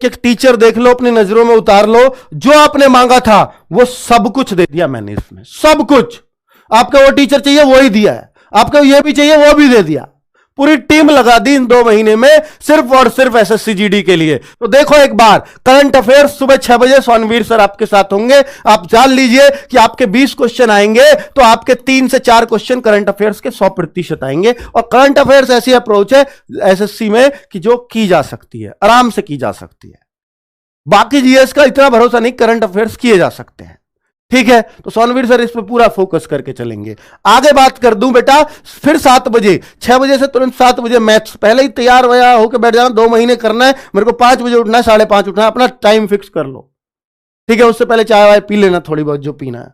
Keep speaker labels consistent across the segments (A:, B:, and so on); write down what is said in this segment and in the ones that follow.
A: एक टीचर देख लो, अपनी नजरों में उतार लो, जो आपने मांगा था वो सब कुछ दे दिया मैंने इसमें, सब कुछ। आपका वो टीचर चाहिए वो ही दिया है, आपको ये भी चाहिए वो भी दे दिया। पूरी टीम लगा दी इन 2 महीने में सिर्फ और सिर्फ एसएससी जीडी के लिए। तो देखो एक बार, करंट अफेयर्स सुबह 6 बजे सोनवीर सर आपके साथ होंगे। आप जान लीजिए कि आपके 20 क्वेश्चन आएंगे तो आपके 3 से 4 क्वेश्चन करंट अफेयर्स के 100% आएंगे। और करंट अफेयर्स ऐसी अप्रोच है एसएससी में कि जो की जा सकती है, आराम से की जा सकती है। बाकी जीएस का इतना भरोसा नहीं, करंट अफेयर्स किए जा सकते हैं। ठीक है, तो सोनवीर सर इस पे पूरा फोकस करके चलेंगे। आगे बात कर दूं बेटा, फिर 7 बजे, 6 बजे से तुरंत 7 बजे मैथ्स। पहले ही तैयार होकर बैठ जाना, 2 महीने करना है। मेरे को 5 बजे उठना है, 5:30 उठना है, अपना टाइम फिक्स कर लो। ठीक है, उससे पहले चाय वाय पी लेना थोड़ी बहुत जो पीना है।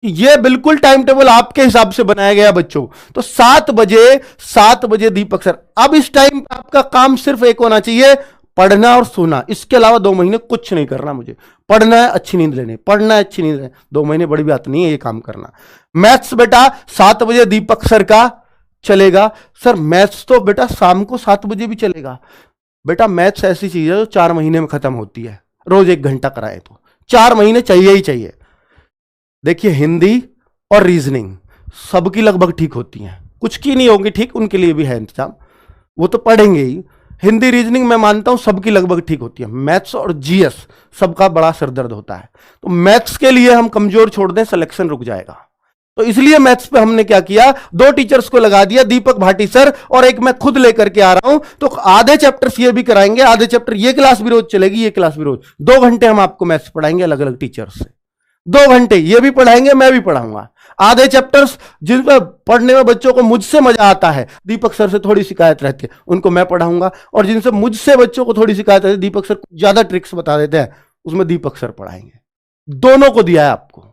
A: ये बिल्कुल टाइम टेबल आपके हिसाब से बनाया गया बच्चों। तो 7 बजे दीपक सर। अब इस टाइम आपका काम सिर्फ एक होना चाहिए, पढ़ना और सोना। इसके अलावा 2 महीने कुछ नहीं करना मुझे। पढ़ना है, अच्छी नींद लेनी, पढ़ना है, अच्छी नींद लेनी। 2 महीने बड़ी बात नहीं है ये काम करना। मैथ्स बेटा 7 बजे दीपक सर का चलेगा। सर मैथ्स तो बेटा शाम को 7 बजे भी चलेगा। बेटा मैथ्स ऐसी चीज है जो 4 महीने में खत्म होती है। रोज 1 घंटा कराए तो 4 महीने चाहिए ही चाहिए। देखिए हिंदी और रीजनिंग सबकी लगभग ठीक होती हैं, कुछ की नहीं होंगी ठीक, उनके लिए भी है इंतजाम, वो तो पढ़ेंगे ही। हिंदी रीजनिंग मैं मानता हूं सबकी लगभग ठीक होती है। मैथ्स और जीएस सबका बड़ा सरदर्द होता है। तो मैथ्स के लिए हम कमजोर छोड़ दें, सिलेक्शन रुक जाएगा। तो इसलिए मैथ्स पे हमने क्या किया, 2 टीचर्स को लगा दिया, दीपक भाटी सर और एक मैं खुद लेकर के आ रहा हूं। तो आधे चैप्टर्स ये भी कराएंगे, आधे चैप्टर ये क्लास भी रोज चलेगी, ये क्लास भी रोज। 2 घंटे हम आपको मैथ्स पढ़ाएंगे अलग अलग टीचर्स से। 2 घंटे ये भी पढ़ाएंगे, मैं भी पढ़ाऊंगा। आधे चैप्टर्स जिन पर पढ़ने में बच्चों को मुझसे मजा आता है, दीपक सर से थोड़ी शिकायत रहती है, उनको मैं पढ़ाऊंगा। और जिनसे मुझसे बच्चों को थोड़ी शिकायत रहती है, दीपक सर ज्यादा ट्रिक्स बता देते हैं, उसमें दीपक सर पढ़ाएंगे। दोनों को दिया है आपको,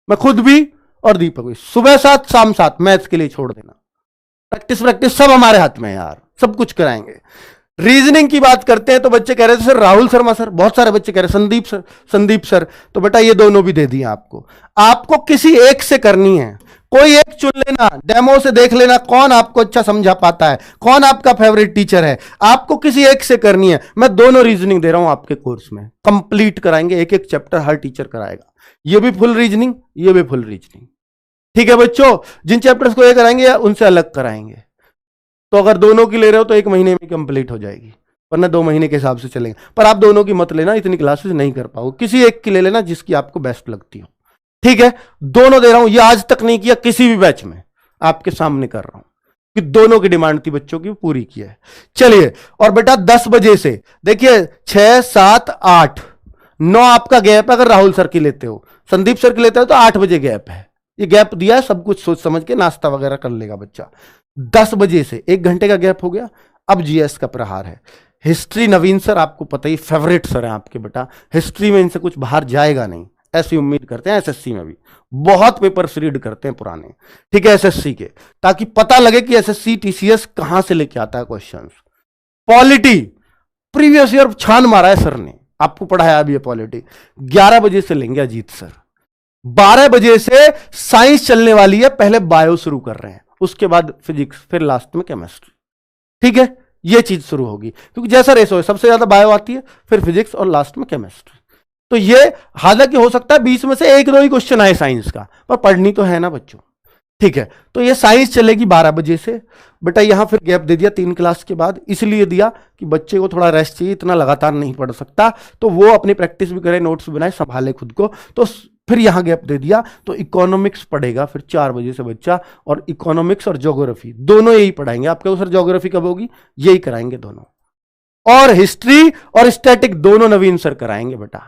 A: मैं खुद भी और दीपक भी। सुबह 7 शाम 7 मैथ्स के लिए छोड़ देना। प्रैक्टिस सब हमारे हाथ में है यार, सब कुछ कराएंगे। रीजनिंग की बात करते हैं तो बच्चे कह रहे थे सर राहुल शर्मा सर, बहुत सारे बच्चे कह रहे संदीप सर। तो बेटा ये दोनों भी दे दिए आपको। आपको किसी एक से करनी है, कोई एक चुन लेना, डेमो से देख लेना कौन आपको अच्छा समझा पाता है, कौन आपका फेवरेट टीचर है। आपको किसी एक से करनी है। मैं दोनों रीजनिंग दे रहा हूं आपके कोर्स में, कंप्लीट कराएंगे, एक एक चैप्टर हर टीचर कराएगा। ये भी फुल रीजनिंग, ये भी फुल रीजनिंग। ठीक है बच्चों, जिन चैप्टर्स को ये कराएंगे उनसे अलग कराएंगे। तो अगर दोनों की ले रहे हो तो 1 महीने में कंप्लीट हो जाएगी, वरना 2 महीने के हिसाब से चलेंगे। पर आप दोनों की मत लेना, इतनी क्लासेस नहीं कर पाओगे, किसी एक की ले लेना जिसकी आपको बेस्ट लगती हो। ठीक है, दोनों दे रहा हूं, ये आज तक नहीं किया किसी भी बैच में, आपके सामने कर रहा हूं कि दोनों की डिमांड थी बच्चों की, पूरी की है। चलिए, और बेटा 10 बजे से देखिए 6, 7, 8, 9 आपका गैप है। अगर राहुल सर की लेते हो, संदीप सर की लेते हो तो 8 बजे गैप है। ये गैप दिया है, सब कुछ सोच समझ के नाश्ता वगैरह कर लेगा बच्चा। 10 बजे से 1 घंटे का गैप हो गया। अब जीएस का प्रहार है। हिस्ट्री नवीन सर आपको पता ही फेवरेट सर है आपके बेटा, हिस्ट्री में इनसे कुछ बाहर जाएगा नहीं, ऐसी उम्मीद करते हैं। एसएससी में भी बहुत पेपर्स रीड करते हैं पुराने, ठीक है, एसएससी के, ताकि पता लगे कि एसएससी टीसीएस कहां से लेके आता है क्वेश्चंस। पॉलिटी प्रीवियस ईयर छान मारा है सर ने, आपको पढ़ाया अभी ये पॉलिटी। 11 बजे से लेंगे अजीत सर, 12 बजे से साइंस चलने वाली है। पहले बायो शुरू कर रहे हैं, उसके बाद फिजिक्स, फिर लास्ट में केमिस्ट्री। ठीक है, ये चीज शुरू होगी, क्योंकि जैसा रेशो है सबसे ज्यादा बायो आती है, फिर फिजिक्स और लास्ट में केमिस्ट्री। तो ये हालांकि हो सकता है 20 में से 1-2 ही क्वेश्चन आए साइंस का, पर पढ़नी तो है ना बच्चों। ठीक है, तो ये साइंस चलेगी 12 बजे से। बेटा यहां फिर गैप दे दिया 3 क्लास के बाद, इसलिए दिया कि बच्चे को थोड़ा रेस्ट चाहिए, इतना लगातार नहीं पढ़ सकता, तो वो अपनी प्रैक्टिस भी करे, नोट्स भी बनाए, संभाले खुद को। तो फिर यहां गैप दे दिया, तो इकोनॉमिक्स पढ़ेगा फिर 4 बजे से बच्चा। और इकोनॉमिक्स और ज्योग्राफी दोनों यही पढ़ाएंगे आपके। सर ज्योग्राफी कब होगी, यही कराएंगे दोनों। और हिस्ट्री और स्टैटिक दोनों नवीन सर कराएंगे बेटा।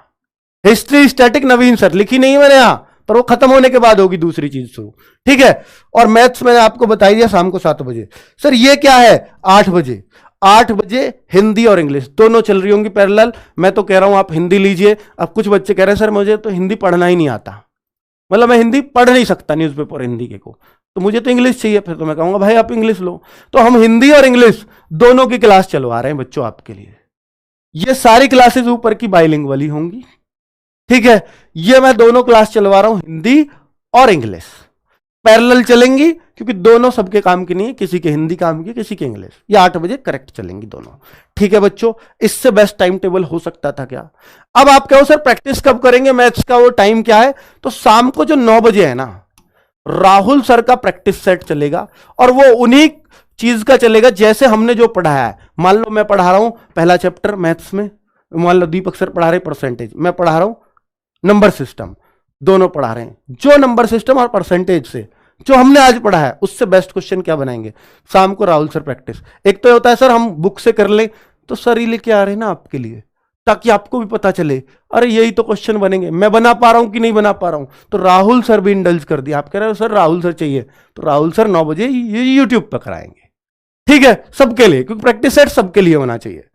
A: हिस्ट्री स्टैटिक नवीन सर, लिखी नहीं मैंने यहां, पर वो खत्म होने के बाद होगी दूसरी चीज शुरू। ठीक है, और मैथ्स मैंने आपको बताई दिया शाम को 7 बजे। सर ये क्या है, 8 बजे। 8 बजे हिंदी और इंग्लिश दोनों चल रही होंगी पैरेलल। मैं तो कह रहा हूं आप हिंदी लीजिए। अब कुछ बच्चे कह रहे हैं सर मुझे तो हिंदी पढ़ना ही नहीं आता, मतलब मैं हिंदी पढ़ नहीं सकता न्यूज़पेपर हिंदी के को, तो मुझे तो इंग्लिश चाहिए। फिर तो मैं कहूंगा भाई आप इंग्लिश लो। तो हम हिंदी और इंग्लिश दोनों की क्लास चलवा रहे हैं बच्चों आपके लिए। ये सारी क्लासेस ऊपर की बाइलिंगुअल ही होंगी। ठीक है, ये मैं दोनों क्लास चलवा रहा हूं, हिंदी और इंग्लिश पैरेलल चलेंगी। क्योंकि दोनों सबके काम की नहीं है, किसी के हिंदी काम की, किसी के इंग्लिश। ये 8 बजे करेक्ट चलेंगी दोनों। ठीक है बच्चों, इससे बेस्ट टाइम टेबल हो सकता था क्या? अब आप कहो सर प्रैक्टिस कब करेंगे मैथ्स का, वो टाइम क्या है? तो शाम को जो 9 बजे है ना, राहुल सर का प्रैक्टिस सेट चलेगा और वो उन्हीं चीज का चलेगा जैसे हमने जो पढ़ाया है। मान लो मैं पढ़ा रहा हूं पहला चैप्टर मैथ्स में, मान लो दीपक सर पढ़ा रहे परसेंटेज, मैं पढ़ा रहा हूं नंबर सिस्टम, दोनों पढ़ा रहे हैं। जो नंबर सिस्टम और परसेंटेज से जो हमने आज पढ़ा है उससे बेस्ट क्वेश्चन क्या बनाएंगे? शाम को राहुल सर प्रैक्टिस। एक तो होता है सर हम बुक से कर ले, तो सर ही लेके आ रहे हैं ना आपके लिए, ताकि आपको भी पता चले अरे यही तो क्वेश्चन बनेंगे, मैं बना पा रहा हूं कि नहीं बना पा रहा हूं। तो राहुल सर भी इंडल्ज कर दिया। आप कह रहे हो सर राहुल सर चाहिए, तो राहुल सर 9 बजे ये यूट्यूब पर कराएंगे। ठीक है, सबके लिए, क्योंकि प्रैक्टिस सेट सबके लिए होना चाहिए।